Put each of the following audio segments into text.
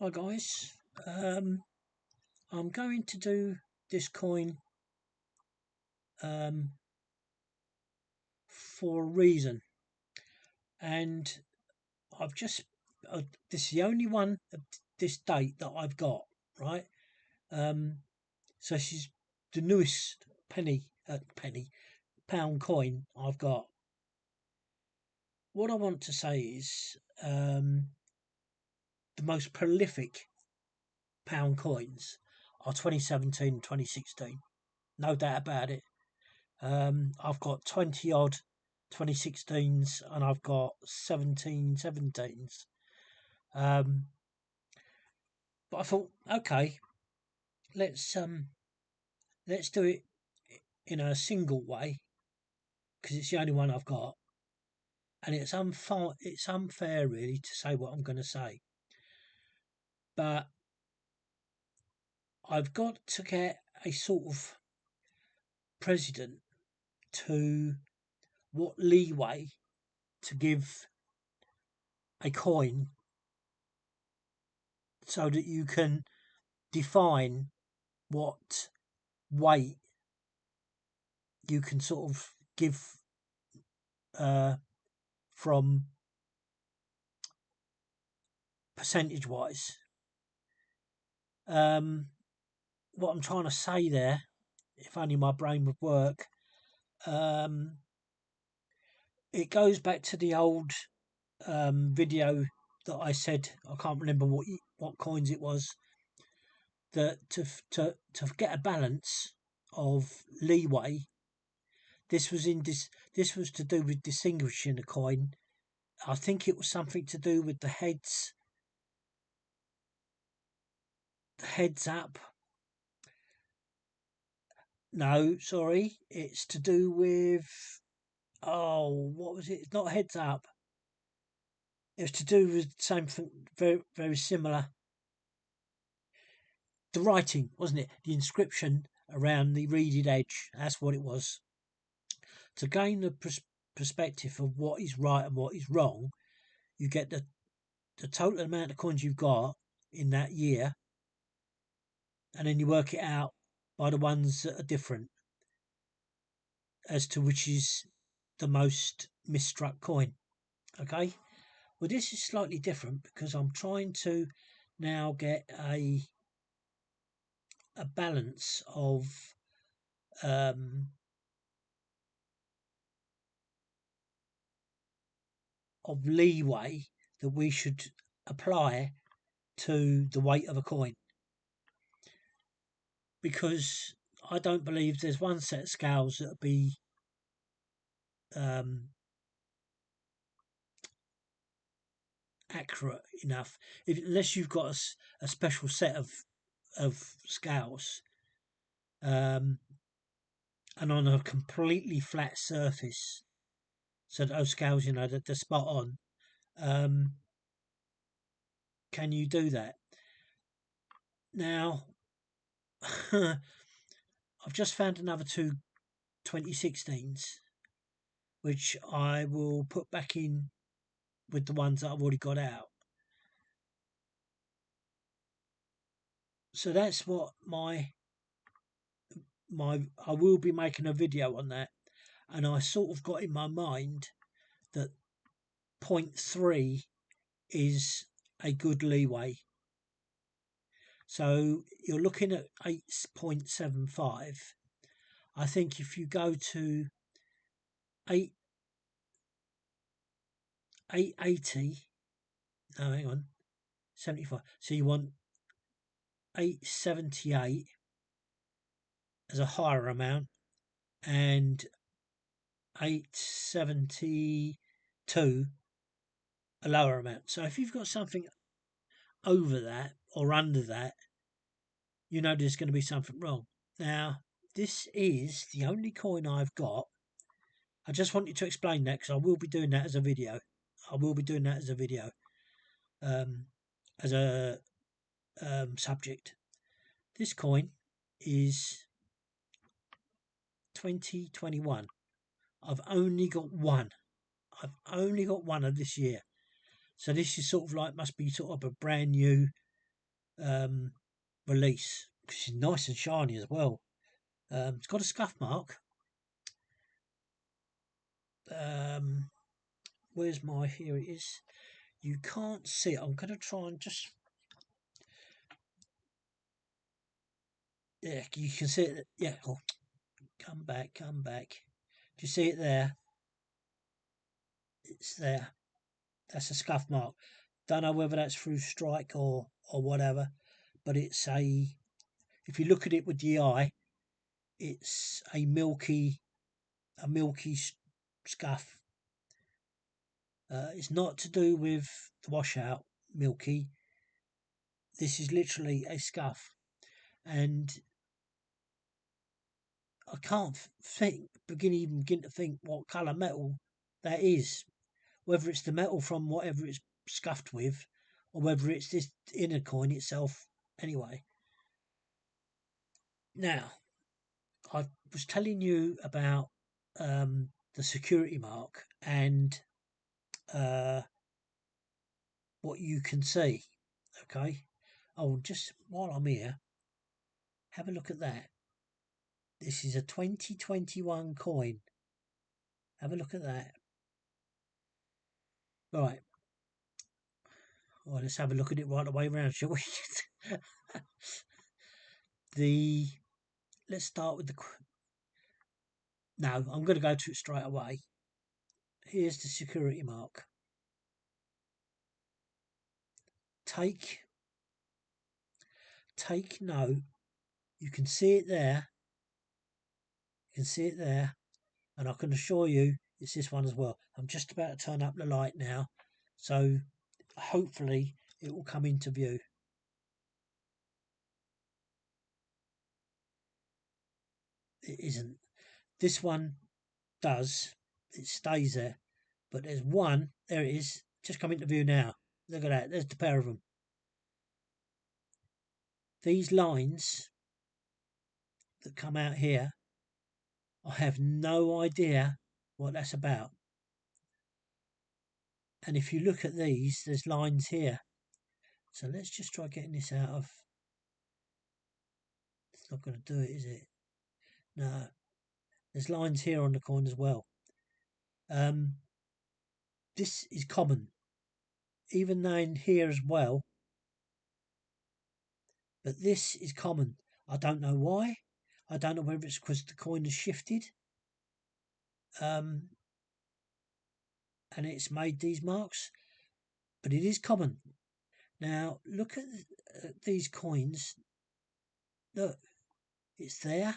Hi guys, I'm going to do this coin um, for a reason, and I've just this is the only one of this date that I've got, right? Um, so she's the newest penny pound coin I've got. What I want to say is the most prolific pound coins are 2017 and 2016, no doubt about it. I've got 20 odd 2016s and I've got 17 17s. But I thought, okay, let's um let's do it in a single way because it's the only one I've got, and it's unfair really to say what I'm going to say, but I've got to get a sort of president to what leeway to give a coin so that you can define what weight you can sort of give uh, from percentage wise. Um, what I'm trying to say there, if only my brain would work, um, it goes back to the old video that I said. I can't remember what coins it was. That to get a balance of leeway, this was to do with distinguishing a coin. I think it was something to do with the heads up. No, sorry, it's to do with what was it? It's not heads up. It was to do with something very very similar. The writing, wasn't it? The inscription around the reeded edge. That's what it was. To gain the perspective of what is right and what is wrong, you get the total amount of coins you've got in that year, and then you work it out by the ones that are different as to which is the most misstruck coin. Okay, well this is slightly different because I'm trying to now get a balance um, of leeway that we should apply to the weight of a coin, because I don't believe there's one set of scales that would be um, accurate enough, unless you've got a special set of scales, um, and on a completely flat surface, so those scales, that they're spot on. Um, can you do that? Now, I've just found another two 2016s, which I will put back in with the ones that I've already got out. So that's what I will be making a video on that, and I sort of got in my mind that point 0.3 is a good leeway. So you're looking at 8.75. I think if you go to 880, no, hang on, 75. So you want 878 as a higher amount and 872 a lower amount. So if you've got something over that or under that, there's going to be something wrong. Now, this is the only coin I've got. I just wanted to explain that because I will be doing that as a video. Um, as a subject. This coin is 2021. I've only got one. of this year. So this is sort of like, must be sort of a brand new um, release. It's nice and shiny as well. It's got a scuff mark. Um, where's my? Here it is. You can't see it. I'm going to try and just. Yeah, you can see it. Yeah. Oh, come back, come back. Do you see it there? It's there. That's a scuff mark. Don't know whether that's through strike or whatever, but it's a. If you look at it with the eye, it's a milky scuff. It's not to do with the washout milky. This is literally a scuff, and I can't begin to think what colour metal that is. Whether it's the metal from whatever it's scuffed with, or whether it's this inner coin itself. Anyway, now I was telling you about the security mark and uh, what you can see. Okay. Oh, just while I'm here, have a look at that. This is a 2021 coin. Have a look at that. Right. Well, let's have a look at it right the way around, shall we? the Let's start with the. No, I'm going to go to it straight away. Here's the security mark. Take note. You can see it there. You can see it there, and I can assure you it's this one as well. I'm just about to turn up the light now, so hopefully it will come into view. It isn't. This one does. It stays there. But there's one. There it is. Just come into view now. Look at that. There's the pair of them. These lines that come out here, I have no idea what that's about. And if you look at these, there's lines here. So let's just try getting this out of. It's not going to do it, is it? No. There's lines here on the coin as well. This is common. Even though in here as well. But this is common. I don't know why. I don't know whether it's because the coin has shifted. And it's made these marks. But it is common. Now, look at these coins. Look, it's there.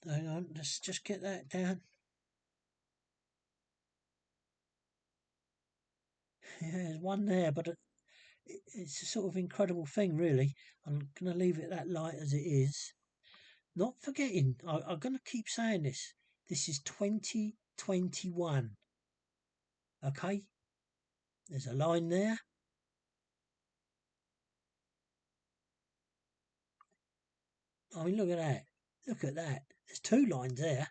Hang on, let's just get that down. Yeah, there's one there, but it's a sort of incredible thing, really. I'm going to leave it that light as it is. Not forgetting, I'm going to keep saying this. This is 2021. Okay? There's a line there. I mean, look at that. Look at that. There's two lines there.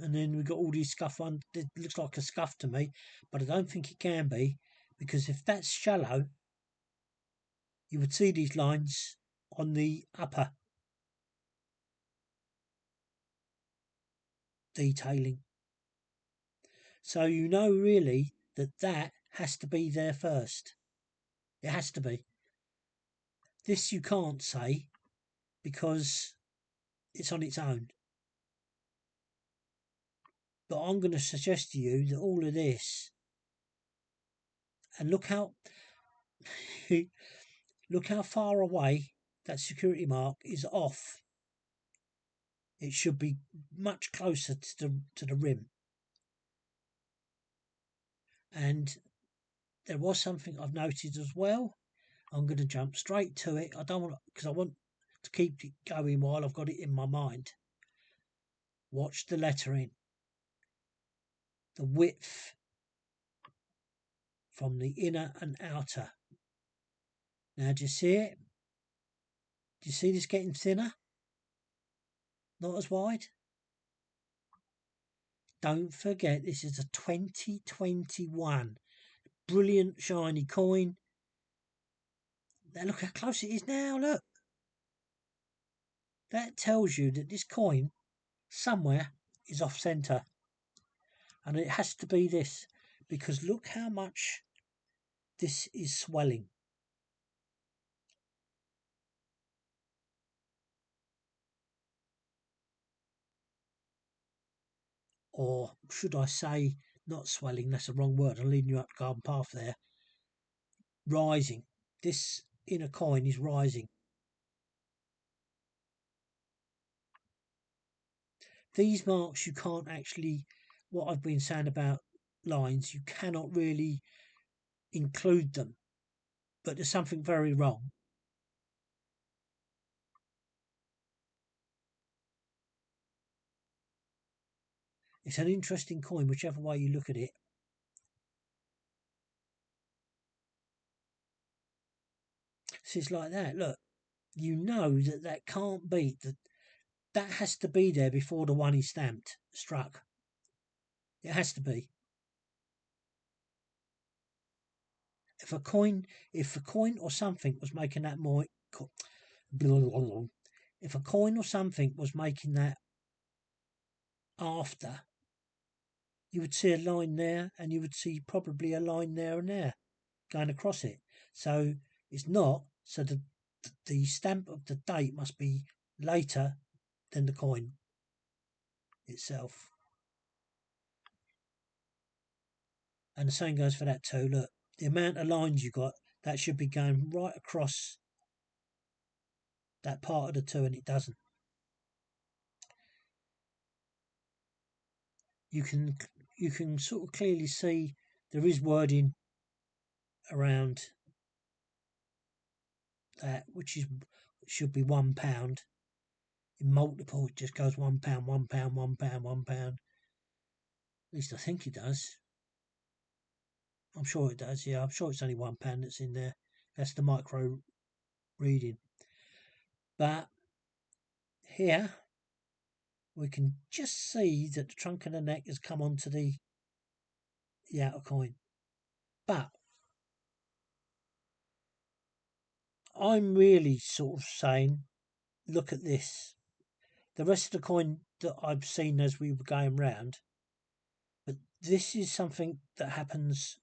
And then we've got all these scuff on. It looks like a scuff to me, but I don't think it can be, because if that's shallow, you would see these lines on the upper detailing. So you know really that has to be there first. It has to be. This you can't say because it's on its own. But I'm going to suggest to you that all of this, and look how far away that security mark is off. It should be much closer to the rim. And there was something I've noted as well. I'm going to jump straight to it. I don't want because I want to keep it going while I've got it in my mind. Watch the lettering. The width from the inner and outer. Now, do you see it? Do you see this getting thinner? Not as wide? don't forget this is a 2021 brilliant shiny coin. Now look how close it is now. Look, that tells you that this coin somewhere is off center, and it has to be this, because look how much this is swelling. Or should I say, not swelling, that's the wrong word, I'm leading you up the garden path there. Rising. This inner coin is rising. These marks you can't actually, what I've been saying about lines, you cannot really include them. But there's something very wrong. It's an interesting coin, whichever way you look at it. So it's like that. Look, you know that can't be, that has to be there before the one is stamped, struck. It has to be. If a coin, if a coin or something was making that more, if a coin or something was making that after, you would see a line there, and you would see probably a line there and there going across it. So it's not. So the stamp of the date must be later than the coin itself. And the same goes for that too. Look, the amount of lines you got, that should be going right across that part of the two, and it doesn't. You can you can sort of clearly see there is wording around that, which is should be £1. In multiple, it just goes £1, £1, £1, £1. At least I think it does. I'm sure it does. Yeah, I'm sure it's only £1 that's in there. That's the micro reading. But here we can just see that the trunk and the neck has come onto the outer coin. But I'm really sort of saying, look at this. The rest of the coin that I've seen as we were going round, but this is something that happens.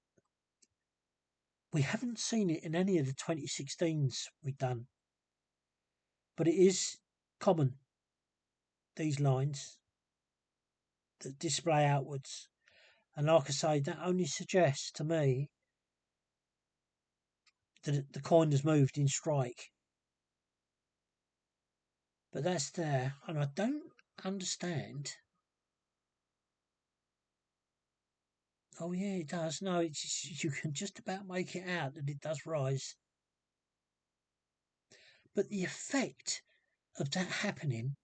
We haven't seen it in any of the 2016s we've done, but it is common, these lines that display outwards. And like I say, that only suggests to me that the coin has moved in strike. But that's there, and I don't understand. Oh yeah, it does. No, you can just about make it out that it does rise. But the effect of that happening,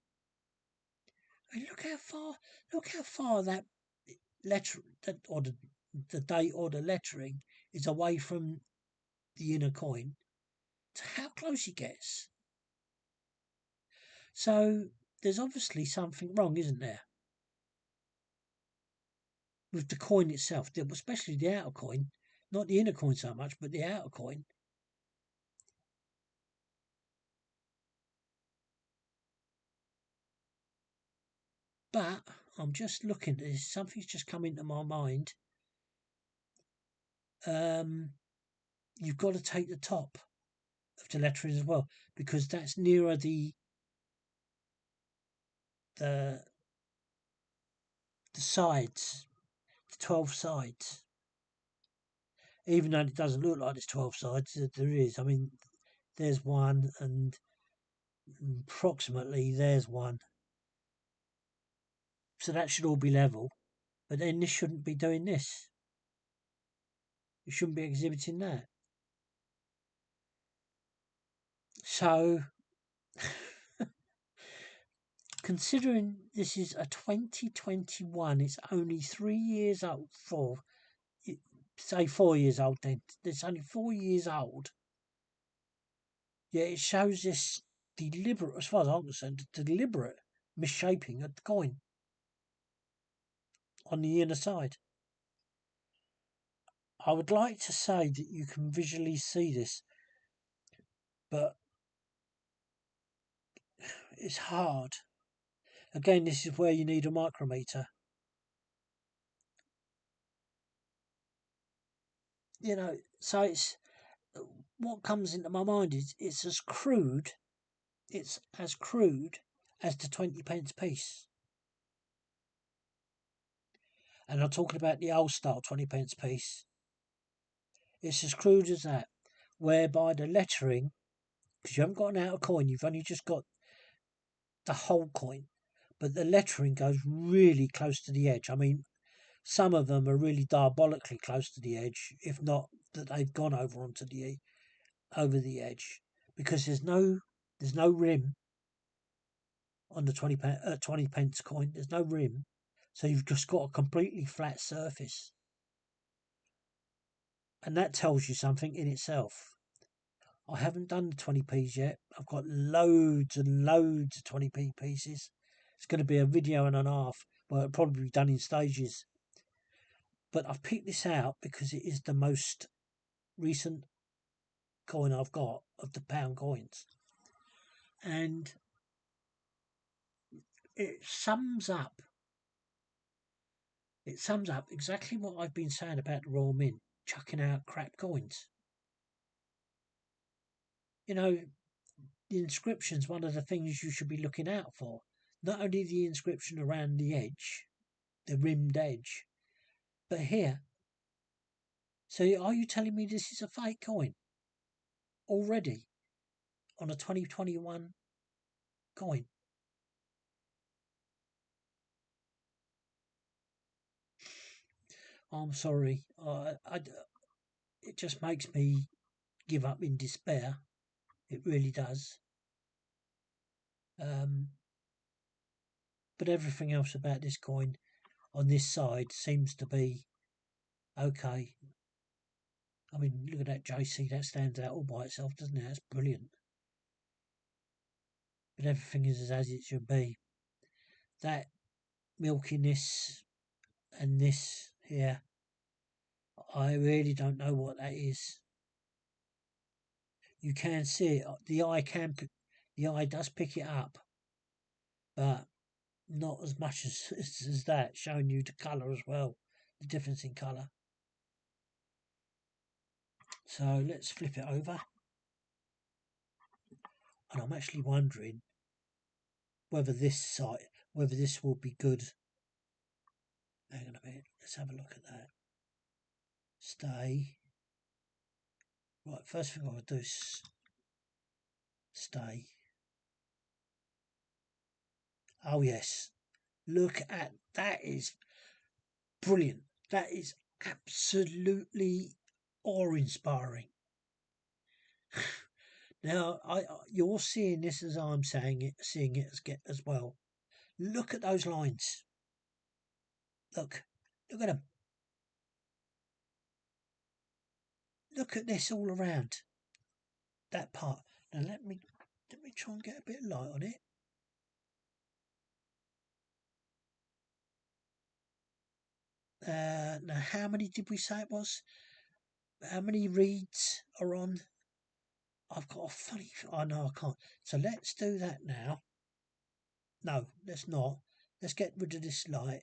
I mean, look how far that letter, that or the date or the lettering is away from the inner coin, to how close it gets. So there's obviously something wrong, isn't there, with the coin itself, especially the outer coin, not the inner coin so much, but the outer coin. But I'm just looking at this. Something's just come into my mind. You've got to take the top of the lettering as well, because that's nearer the the sides, the 12 sides. Even though it doesn't look like there's 12 sides, there is. I mean, there's one, and approximately there's one. So that should all be level. But then this shouldn't be doing this. It shouldn't be exhibiting that. So, considering this is a 2021, it's only 3 years old, say 4 years old then. It's only 4 years old. Yeah, it shows this deliberate, as far as I'm concerned, deliberate misshaping of the coin. on the inner side. I would like to say that you can visually see this, but it's hard. Again, this is where you need a micrometer. So it's what comes into my mind is it's as crude as the 20 pence piece. And I'm talking about the old style 20 pence piece. It's as crude as that, whereby the lettering, because you haven't got an outer coin, you've only just got the whole coin, but the lettering goes really close to the edge. I mean, some of them are really diabolically close to the edge, if not that they've gone over the edge, because there's no rim on the 20 pence coin. There's no rim, so you've just got a completely flat surface, and that tells you something in itself. I haven't done the 20p's yet. I've got loads and loads of 20p pieces. It's going to be a video and a half. Well, it'll probably be done in stages. But I've picked this out because it is the most recent coin I've got of the pound coins. And it sums up exactly what I've been saying about the Royal Mint, chucking out crap coins. You know, the inscription's one of the things you should be looking out for. Not only the inscription around the edge, the rimmed edge, but here. So are you telling me this is a fake coin already on a 2021 coin? I'm sorry. It just makes me give up in despair. It really does. Um, but everything else about this coin on this side seems to be okay. I mean, look at that JC. That stands out all by itself, doesn't it? That's brilliant. But everything is as it should be. That milkiness and this here, I really don't know what that is. You can see it. The eye does pick it up, but not as much as that, showing you the colour as well, the difference in colour. So let's flip it over. And I'm actually wondering whether this will be good. Hang on a minute, let's have a look at that. Stay. Right, first thing I'll do is stay. Oh yes, look at that, is brilliant. That is absolutely awe-inspiring. Now, you're seeing this as I'm seeing it as well. Look at those lines. Look at them. Look at this all around that part. Now let me try and get a bit of light on it. Now, how many did we say it was? How many reeds are on? I've got a funny. I know I can't. So let's do that now. No, let's not. Let's get rid of this light,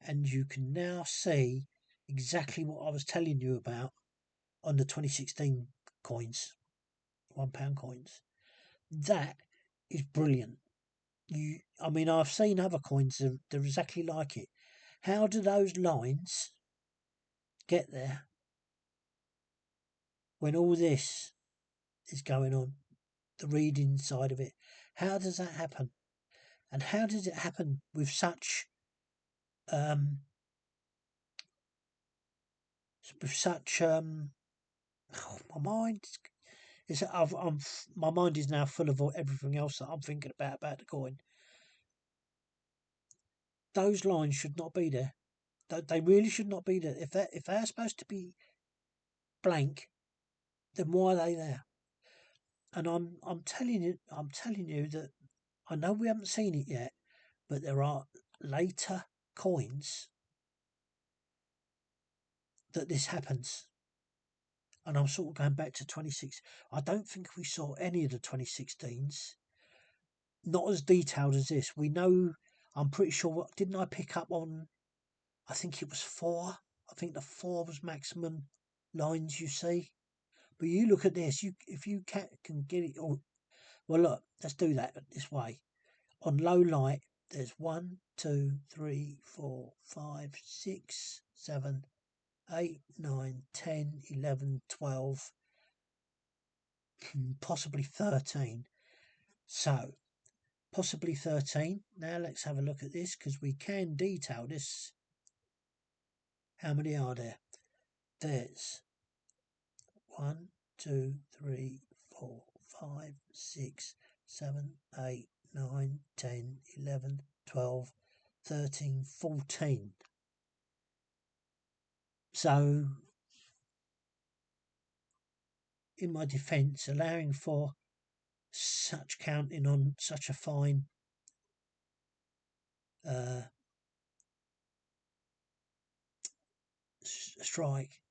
and you can now see exactly what I was telling you about on the 2016 coins, £1 coins. That is brilliant. I mean, I've seen other coins they're exactly like it. How do those lines get there when all this is going on, the reading side of it? How does that happen? And how does it happen with such um oh, my mind is my mind is now full of everything else that I'm thinking about the coin. Those lines should not be there. They really should not be there. If they're supposed to be blank, then why are they there? And I'm telling you that I know we haven't seen it yet, but there are later coins that this happens. And I'm sort of going back to 26. I don't think we saw any of the 2016s. Not as detailed as this. We know, I'm pretty sure, didn't I pick up on, I think it was 4. I think the 4 was maximum lines you see. But you look at this, if you can get it all. Well, look, let's do that this way. On low light, there's 1, 2, 3, 4, 5, 6, 7, 8, 9, 10, 11, 12, possibly 13. So, possibly 13. Now let's have a look at this because we can detail this. How many are there? There's 1, 2, 3, 4, 5, 6, 7, 8, 9, 10, 11, 12, 13, 14. So, in my defence, allowing for such counting on such a fine strike,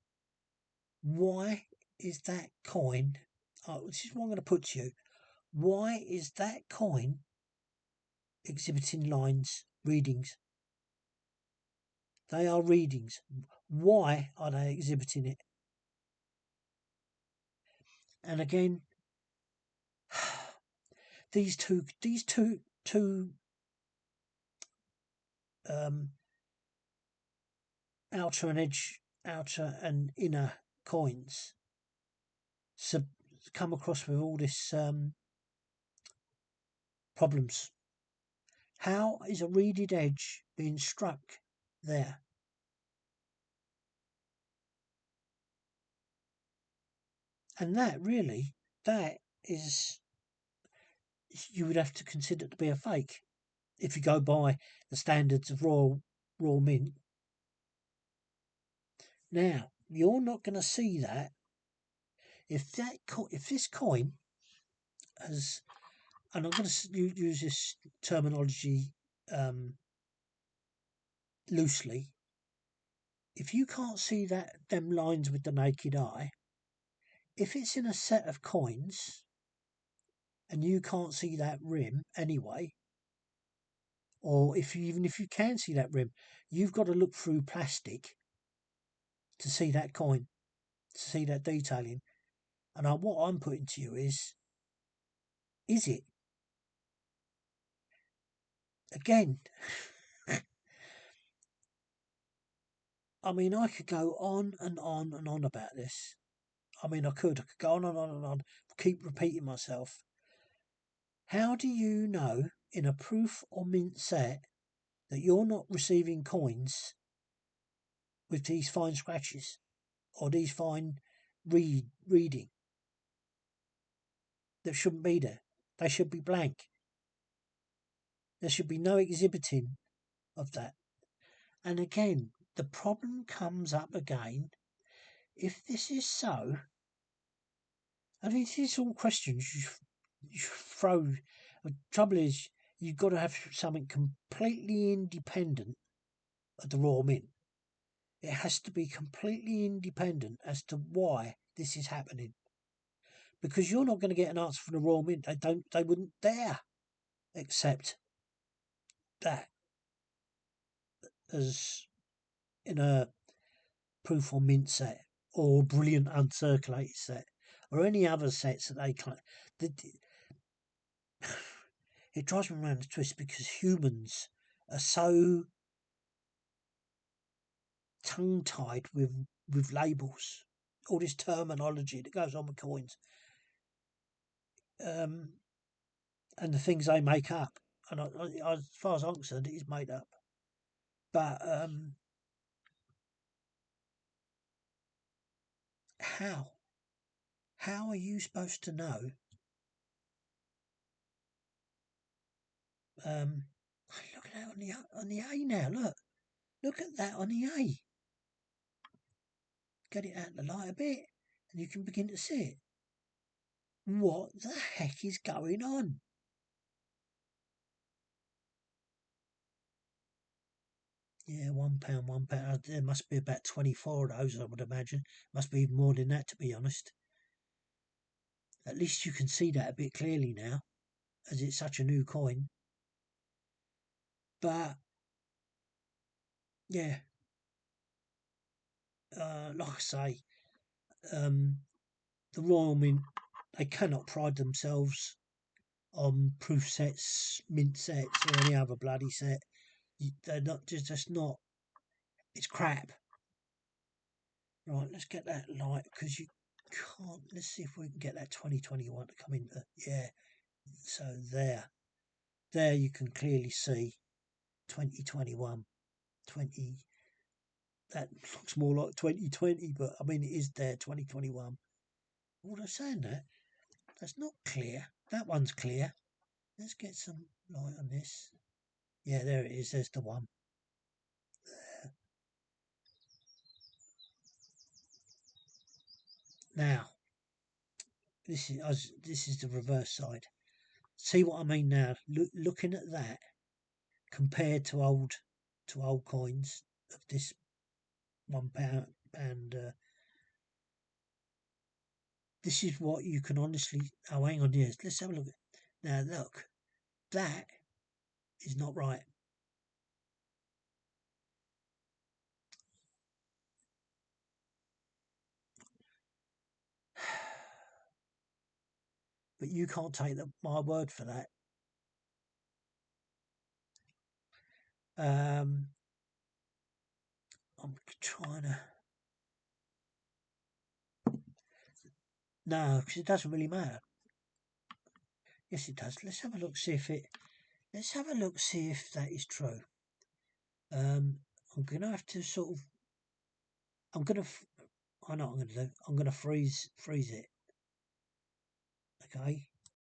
why is that coin? Oh, this is what I'm going to put to you. Why is that coin exhibiting lines, readings? They are readings. Why are they exhibiting it? And again, these two um, outer and inner coins come across with all this problems. How is a reeded edge being struck there? And that really, that is, you would have to consider to be a fake if you go by the standards of Royal Mint. Now, you're not going to see that if this coin has, and I'm going to use this terminology loosely. If you can't see them lines with the naked eye, if it's in a set of coins and you can't see that rim anyway, or even if you can see that rim, you've got to look through plastic to see that coin, to see that detailing. And what I'm putting to you is it? Again, I mean, I could go on and on and on about this. I mean, I could go on and on and on, keep repeating myself. How do you know in a proof or mint set that you're not receiving coins with these fine scratches or these fine reading that shouldn't be there? They should be blank. There should be no exhibiting of that. And again, the problem comes up again. If this is so, I mean, these are all questions you throw. The trouble is, you've got to have something completely independent of the Royal Mint. It has to be completely independent as to why this is happening. Because you're not going to get an answer from the Royal Mint. They wouldn't dare accept that as in a proof or mint set or brilliant uncirculated set or any other sets that they claim. It drives me around the twist because humans are so tongue-tied with labels, all this terminology that goes on with coins, and the things they make up. And as far as I'm concerned, it is made up. But how? How are you supposed to know? Look at that on the A now. Look at that on the A. Get it out of the light a bit, and you can begin to see it. What the heck is going on? Yeah, £1, £1. There must be about 24 of those, I would imagine. Must be even more than that, to be honest. At least you can see that a bit clearly now, as it's such a new coin. But yeah, like I say, the Royal Mint, they cannot pride themselves on proof sets, mint sets, or any other bloody set. They're not just not. It's crap. Right, let's get that light because you can't. Let's see if we can get that 2021 to come into. Yeah, so there you can clearly see 2021, 20. That looks more like 2020, but I mean it is there 2021. What am I saying that? That's not clear. That one's clear. Let's get some light on this. Yeah, there it is. There's the one. Now, this is the reverse side. See what I mean now? Looking at that compared to old coins of this £1 and this is what you can honestly. Oh, hang on, yes. Let's have a look. Now, look, that is not right. But you can't take my word for that. I'm trying to. No, because it doesn't really matter. Yes, it does. Let's have a look. See if it. Let's have a look. See if that is true. I'm gonna have to sort of. I'm gonna. I know what I'm gonna do. I'm gonna freeze it. Okay.